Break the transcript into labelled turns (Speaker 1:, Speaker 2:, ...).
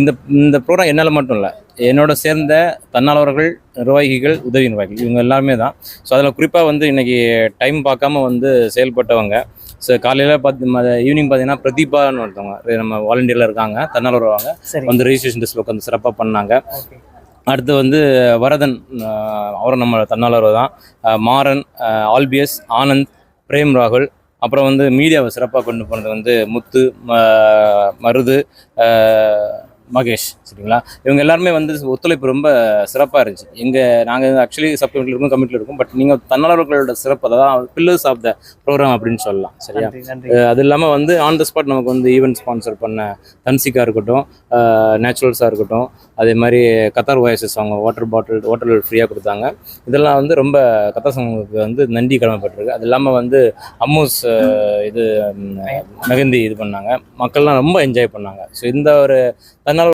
Speaker 1: இந்த இந்த ப்ரோக்ராம் என்னால் மட்டும் இல்லை, என்னோட சேர்ந்த தன்னார்வலர்கள், நிர்வாகிகள், உதவி நிர்வாகிகள் இவங்க எல்லாருமே தான். ஸோ அதில் குறிப்பாக வந்து இன்றைக்கி டைம் பார்க்காம வந்து செயல்பட்டவங்க. ஸோ காலையில் ஈவினிங் பார்த்தீங்கன்னா பிரதீபான்னு ஒருத்தவங்க நம்ம வாலண்டியரில் இருக்காங்க, தன்னார்வலர்
Speaker 2: சரி.
Speaker 1: வந்து ரெஜிஸ்ட்ரேஷன் டெஸ்ட்டில் உட்காந்து சிறப்பாக பண்ணாங்க.
Speaker 2: ஓகே.
Speaker 1: அடுத்து வந்து வரதன், அவரும் நம்ம தன்னார்வலர் தான். மாறன், ஆல்பியஸ், ஆனந்த், பிரேம் ராகுல், அப்புறம் வந்து மீடியாவை சிறப்பாக கொண்டு போனது வந்து முத்து, மருது, மகேஷ். சரிங்களா, இவங்க எல்லாருமே வந்து ஒத்துழைப்பு ரொம்ப சிறப்பாக இருந்துச்சு. நாங்கள் ஆக்சுவலி சப் கமிட்டியில் இருக்கும், கமிட்டியில் இருக்கும். பட் நீங்கள் தன்னார்வலர்களோட சிறப்பு, அதான் பில்லர்ஸ் ஆஃப் த ப்ரோக்ராம் அப்படின்னு சொல்லலாம். சரியா, அது இல்லாமல் வந்து ஆன் த ஸ்பாட் நமக்கு வந்து ஈவெண்ட் ஸ்பான்சர் பண்ண தன்சிகா இருக்கட்டும், நேச்சுரல்ஸாக இருக்கட்டும், அதே மாதிரி கத்தார் ஓஎஸ்எஸ் அவங்க வாட்டர் ஃப்ரீயாக கொடுத்தாங்க. இதெல்லாம் வந்து ரொம்ப கத்தார் சமூகத்துக்கு வந்து நன்றி கடமைப்பட்டிருக்கு. அது இல்லாமல் வந்து அம்மூஸ் மெஹந்தி இது பண்ணாங்க, மக்கள்லாம் ரொம்ப என்ஜாய் பண்ணாங்க. ஸோ இந்த ஒரு